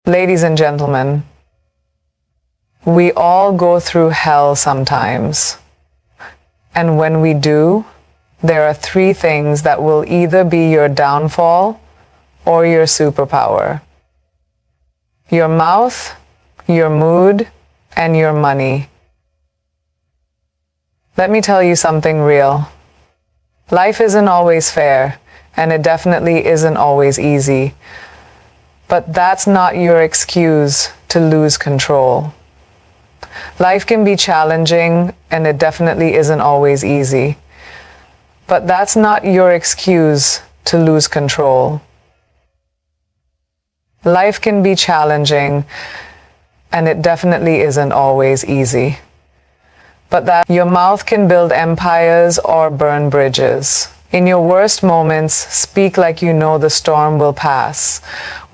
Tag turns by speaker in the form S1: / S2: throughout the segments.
S1: Ladies and gentlemen, we all go through hell sometimes. And when we do, there are three things that will either be your downfall or your superpower. Your mouth, your mood, and your money. Let me tell you something real. Life isn't always fair, and it definitely isn't always easy. But that's not your excuse to lose control. Life can be challenging, and it definitely isn't always easy. But that's not your excuse to lose control. Life can be challenging, and it definitely isn't always easy. But that your mouth can build empires or burn bridges. In your worst moments, speak like you know the storm will pass.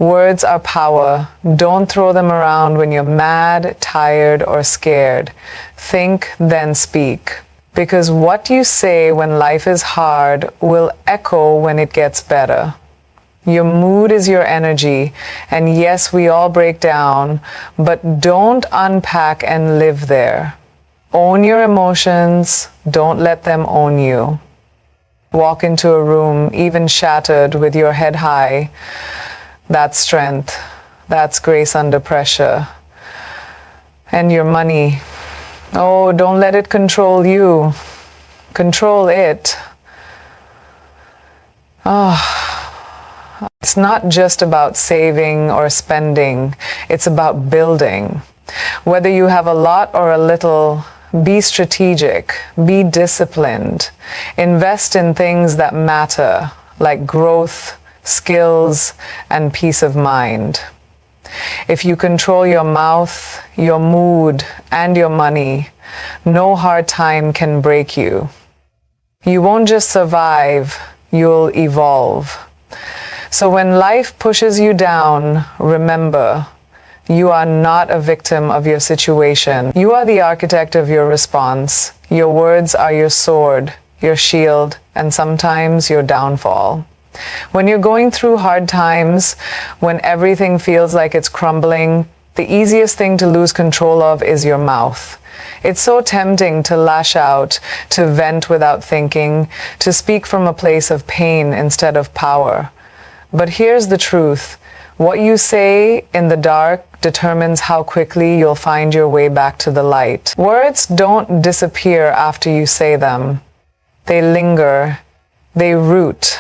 S1: Words are power. Don't throw them around when you're mad, tired, or scared. Think, then speak. Because what you say when life is hard will echo when it gets better. Your mood is your energy, and yes, we all break down, but don't unpack and live there. Own your emotions, don't let them own you. Walk into a room, even shattered, with your head high. That's strength. That's grace under pressure. And your money. Oh, don't let it control you. Control it. It's not just about saving or spending. It's about building. Whether you have a lot or a little, be strategic, be disciplined, invest in things that matter, like growth, skills, and peace of mind. If you control your mouth, your mood, and your money, no hard time can break you. You won't just survive, you'll evolve. So when life pushes you down, remember, you are not a victim of your situation. You are the architect of your response. Your words are your sword, your shield, and sometimes your downfall. When you're going through hard times, when everything feels like it's crumbling, the easiest thing to lose control of is your mouth. It's so tempting to lash out, to vent without thinking, to speak from a place of pain instead of power. But here's the truth. What you say in the dark determines how quickly you'll find your way back to the light. Words don't disappear after you say them. They linger. They root.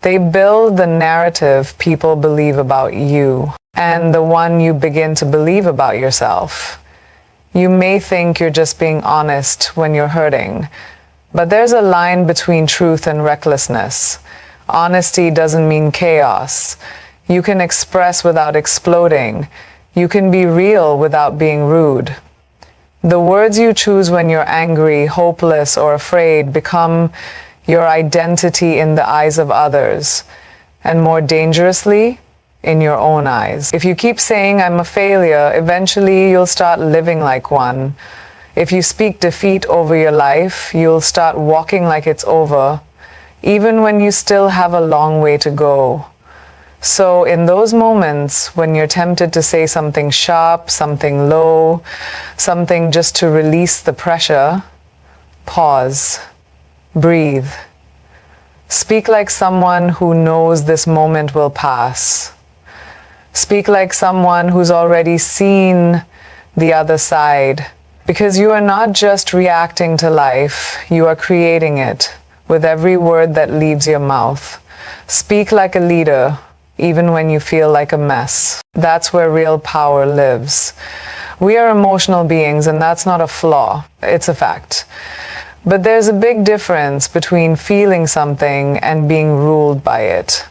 S1: They build the narrative people believe about you, and the one you begin to believe about yourself. You may think you're just being honest when you're hurting, but there's a line between truth and recklessness. Honesty doesn't mean chaos. You can express without exploding. You can be real without being rude. The words you choose when you're angry, hopeless, or afraid become your identity in the eyes of others, and more dangerously, in your own eyes. If you keep saying, "I'm a failure," eventually you'll start living like one. If you speak defeat over your life, you'll start walking like it's over, even when you still have a long way to go. So in those moments when you're tempted to say something sharp, something low, something just to release the pressure, pause, breathe. Speak like someone who knows this moment will pass. Speak like someone who's already seen the other side, because you are not just reacting to life, you are creating it with every word that leaves your mouth. Speak like a leader, even when you feel like a mess. That's where real power lives. We are emotional beings, and that's not a flaw. It's a fact. But there's a big difference between feeling something and being ruled by it.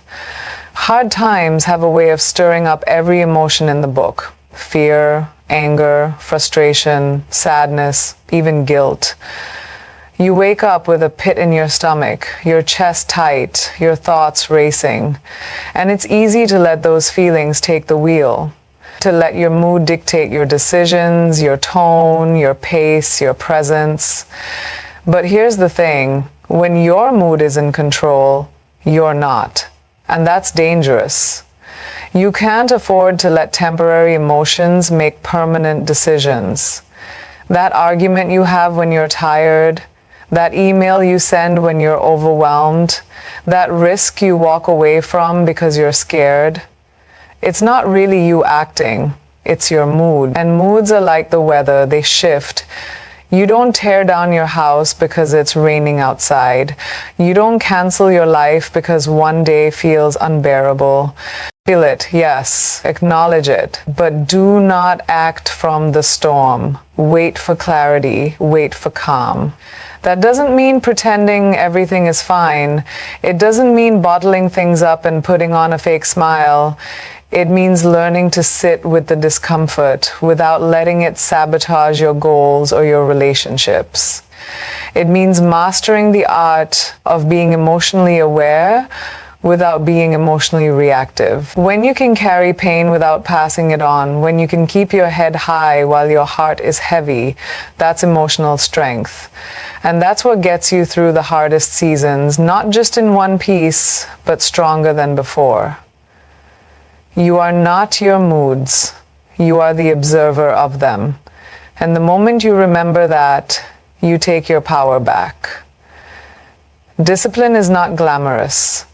S1: Hard times have a way of stirring up every emotion in the book. Fear, anger, frustration, sadness, even guilt. You wake up with a pit in your stomach, your chest tight, your thoughts racing. And it's easy to let those feelings take the wheel, to let your mood dictate your decisions, your tone, your pace, your presence. But here's the thing, when your mood is in control, you're not. And that's dangerous. You can't afford to let temporary emotions make permanent decisions. That argument you have when you're tired, that email you send when you're overwhelmed, that risk you walk away from because you're scared, it's not really you acting, it's your mood. And moods are like the weather, they shift. You don't tear down your house because it's raining outside. You don't cancel your life because one day feels unbearable. Feel it, yes, acknowledge it, but do not act from the storm. Wait for clarity, wait for calm. That doesn't mean pretending everything is fine. It doesn't mean bottling things up and putting on a fake smile. It means learning to sit with the discomfort without letting it sabotage your goals or your relationships. It means mastering the art of being emotionally aware without being emotionally reactive. When you can carry pain without passing it on, when you can keep your head high while your heart is heavy, that's emotional strength. And that's what gets you through the hardest seasons, not just in one piece, but stronger than before. You are not your moods. You are the observer of them. And the moment you remember that, you take your power back. Discipline is not glamorous.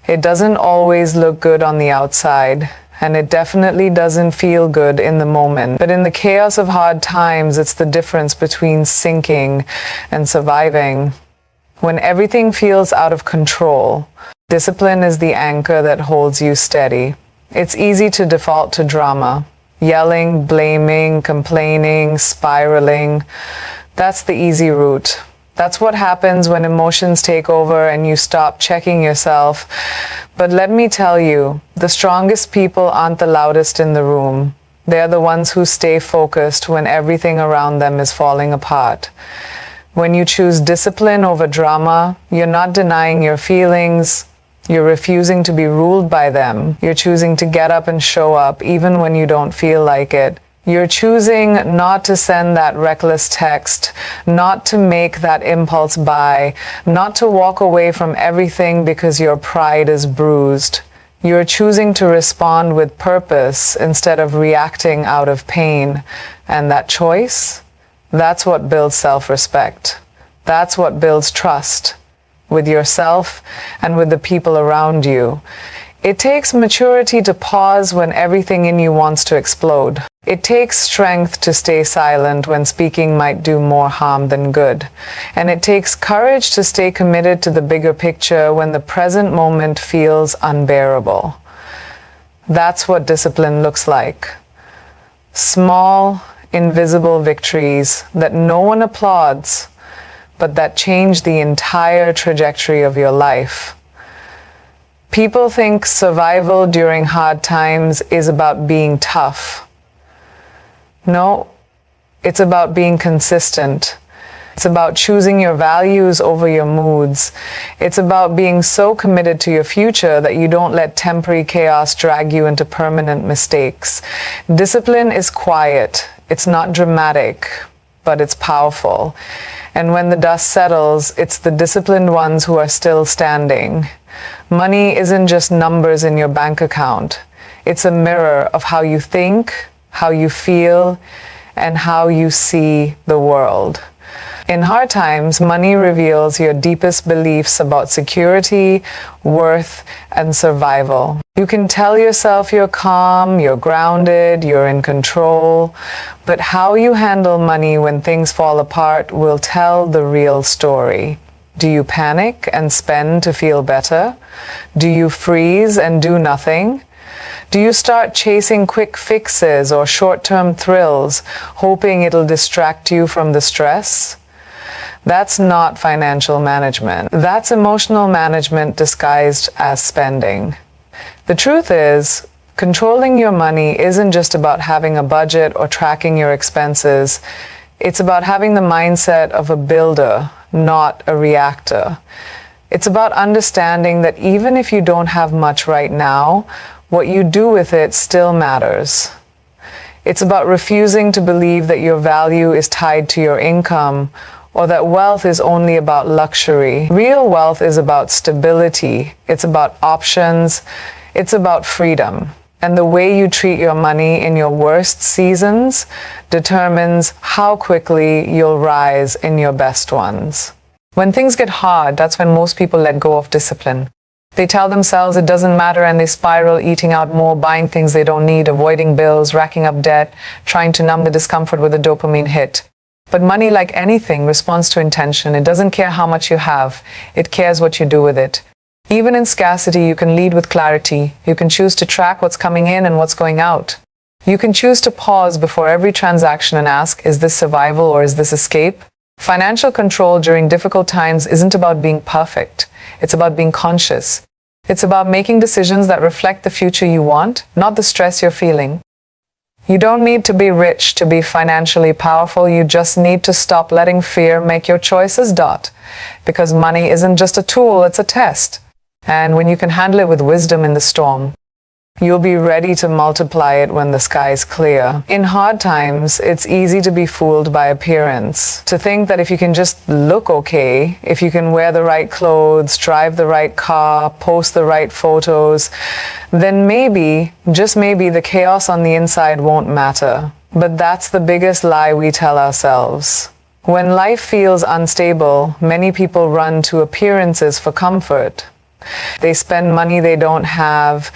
S1: It doesn't always look good on the outside, and it definitely doesn't feel good in the moment. But in the chaos of hard times, it's the difference between sinking and surviving. When everything feels out of control, discipline is the anchor that holds you steady. It's easy to default to drama, yelling, blaming, complaining, spiraling. That's the easy route. That's what happens when emotions take over and you stop checking yourself. But let me tell you, the strongest people aren't the loudest in the room. They're the ones who stay focused when everything around them is falling apart. When you choose discipline over drama, you're not denying your feelings. You're refusing to be ruled by them. You're choosing to get up and show up even when you don't feel like it. You're choosing not to send that reckless text, not to make that impulse buy, not to walk away from everything because your pride is bruised. You're choosing to respond with purpose instead of reacting out of pain. And that choice, that's what builds self-respect. That's what builds trust with yourself and with the people around you. It takes maturity to pause when everything in you wants to explode. It takes strength to stay silent when speaking might do more harm than good. And it takes courage to stay committed to the bigger picture when the present moment feels unbearable. That's what discipline looks like. Small, invisible victories that no one applauds, but that change the entire trajectory of your life. People think survival during hard times is about being tough. No, it's about being consistent. It's about choosing your values over your moods. It's about being so committed to your future that you don't let temporary chaos drag you into permanent mistakes. Discipline is quiet. It's not dramatic, but it's powerful. And when the dust settles, it's the disciplined ones who are still standing. Money isn't just numbers in your bank account. It's a mirror of how you think, how you feel, and how you see the world. In hard times, money reveals your deepest beliefs about security, worth, and survival. You can tell yourself you're calm, you're grounded, you're in control, but how you handle money when things fall apart will tell the real story. Do you panic and spend to feel better? Do you freeze and do nothing? Do you start chasing quick fixes or short-term thrills, hoping it'll distract you from the stress? That's not financial management. That's emotional management disguised as spending. The truth is, controlling your money isn't just about having a budget or tracking your expenses. It's about having the mindset of a builder, not a reactor. It's about understanding that even if you don't have much right now, what you do with it still matters. It's about refusing to believe that your value is tied to your income or that wealth is only about luxury. Real wealth is about stability. It's about options. It's about freedom. And the way you treat your money in your worst seasons determines how quickly you'll rise in your best ones. When things get hard, that's when most people let go of discipline. They tell themselves it doesn't matter and they spiral, eating out more, buying things they don't need, avoiding bills, racking up debt, trying to numb the discomfort with a dopamine hit. But money, like anything, responds to intention. It doesn't care how much you have. It cares what you do with it. Even in scarcity, you can lead with clarity. You can choose to track what's coming in and what's going out. You can choose to pause before every transaction and ask, is this survival or is this escape? Financial control during difficult times isn't about being perfect. It's about being conscious. It's about making decisions that reflect the future you want, not the stress you're feeling. You don't need to be rich to be financially powerful. You just need to stop letting fear make your choices. Because money isn't just a tool, it's a test. And when you can handle it with wisdom in the storm, you'll be ready to multiply it when the sky's clear. In hard times, it's easy to be fooled by appearance, to think that if you can just look okay, if you can wear the right clothes, drive the right car, post the right photos, then maybe, just maybe, the chaos on the inside won't matter. But that's the biggest lie we tell ourselves. When life feels unstable, many people run to appearances for comfort. They spend money they don't have,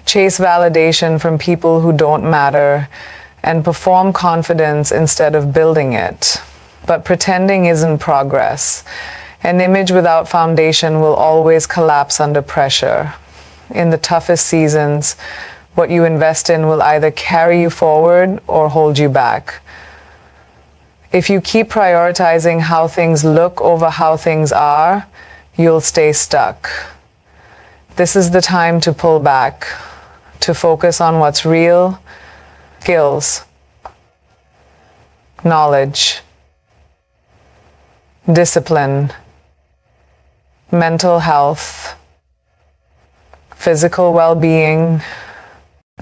S1: chase validation from people who don't matter, and perform confidence instead of building it. But pretending isn't progress. An image without foundation will always collapse under pressure. In the toughest seasons, what you invest in will either carry you forward or hold you back. If you keep prioritizing how things look over how things are, you'll stay stuck. This is the time to pull back, to focus on what's real: skills, knowledge, discipline, mental health, physical well-being.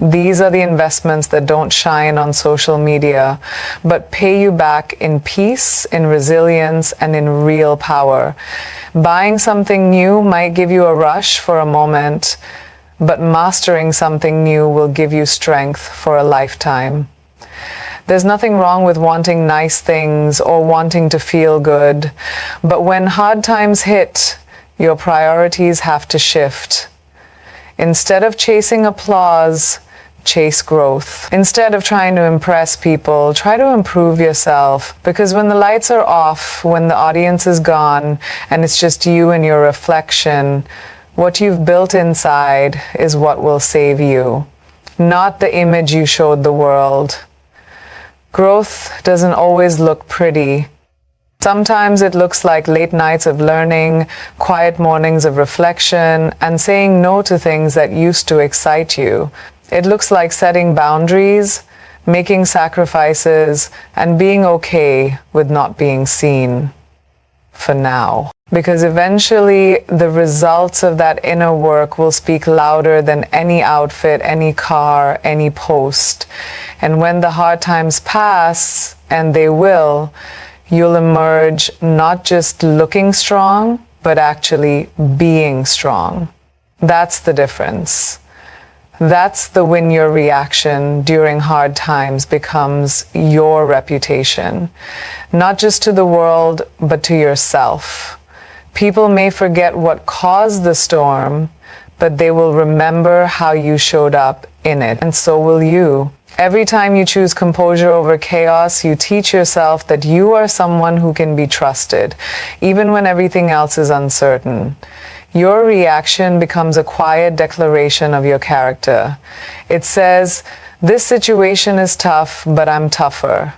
S1: These are the investments that don't shine on social media, but pay you back in peace, in resilience, and in real power. Buying something new might give you a rush for a moment, but mastering something new will give you strength for a lifetime. There's nothing wrong with wanting nice things or wanting to feel good, but when hard times hit, your priorities have to shift. Instead of chasing applause, chase growth. Instead of trying to impress people, try to improve yourself. Because when the lights are off, when the audience is gone, and it's just you and your reflection, what you've built inside is what will save you, not the image you showed the world. Growth doesn't always look pretty. Sometimes it looks like late nights of learning, quiet mornings of reflection, and saying no to things that used to excite you. It looks like setting boundaries, making sacrifices, and being okay with not being seen. For now. Because eventually the results of that inner work will speak louder than any outfit, any car, any post. And when the hard times pass, and they will, you'll emerge not just looking strong, but actually being strong. That's the difference. That's the when your reaction during hard times becomes your reputation. Not just to the world, but to yourself. People may forget what caused the storm, but they will remember how you showed up in it, and so will you. Every time you choose composure over chaos, you teach yourself that you are someone who can be trusted, even when everything else is uncertain. Your reaction becomes a quiet declaration of your character. It says, "This situation is tough, but I'm tougher."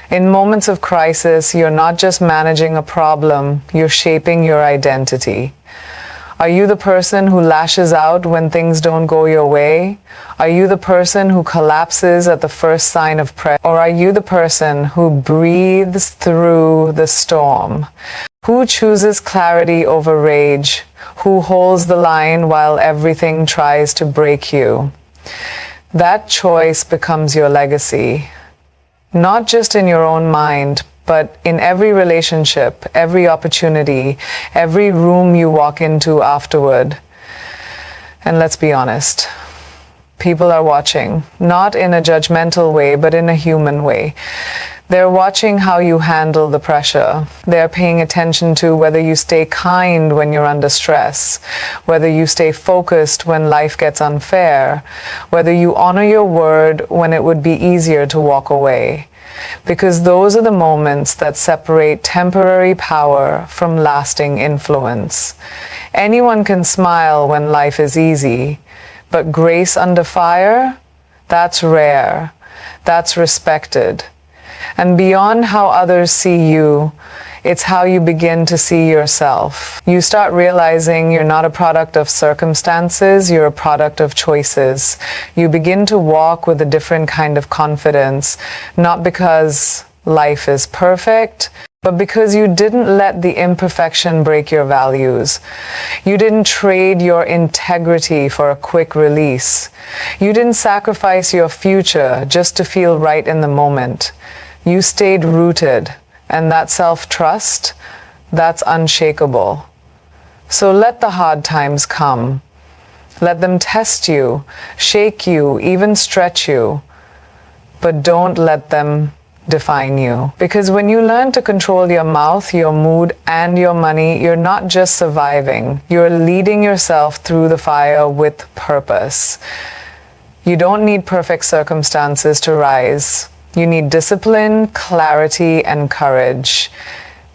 S1: In moments of crisis, you're not just managing a problem, you're shaping your identity. Are you the person who lashes out when things don't go your way? Are you the person who collapses at the first sign of pressure? Or are you the person who breathes through the storm? Who chooses clarity over rage? Who holds the line while everything tries to break you? That choice becomes your legacy. Not just in your own mind, but in every relationship, every opportunity, every room you walk into afterward. And let's be honest, People are watching, not in a judgmental way, but in a human way. They're watching how you handle the pressure. They're paying attention to whether you stay kind when you're under stress, whether you stay focused when life gets unfair, whether you honor your word when it would be easier to walk away. Because those are the moments that separate temporary power from lasting influence. Anyone can smile when life is easy, but grace under fire, that's rare, that's respected. And beyond how others see you, it's how you begin to see yourself. You start realizing you're not a product of circumstances, you're a product of choices. You begin to walk with a different kind of confidence, not because life is perfect, but because you didn't let the imperfection break your values. You didn't trade your integrity for a quick release. You didn't sacrifice your future just to feel right in the moment. You stayed rooted, and that self-trust, that's unshakable. So let the hard times come. Let them test you, shake you, even stretch you. But don't let them define you. Because when you learn to control your mouth, your mood, and your money, you're not just surviving. You're leading yourself through the fire with purpose. You don't need perfect circumstances to rise. You need discipline, clarity, and courage.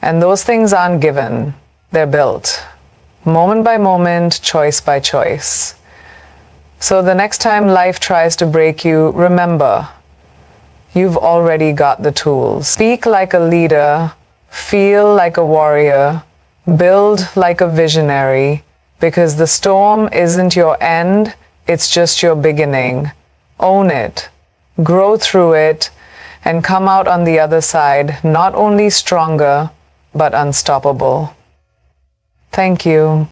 S1: And those things aren't given. They're built. Moment by moment, choice by choice. So the next time life tries to break you, remember, you've already got the tools. Speak like a leader, feel like a warrior, build like a visionary, because the storm isn't your end, it's just your beginning. Own it, grow through it, and come out on the other side not only stronger, but unstoppable. Thank you.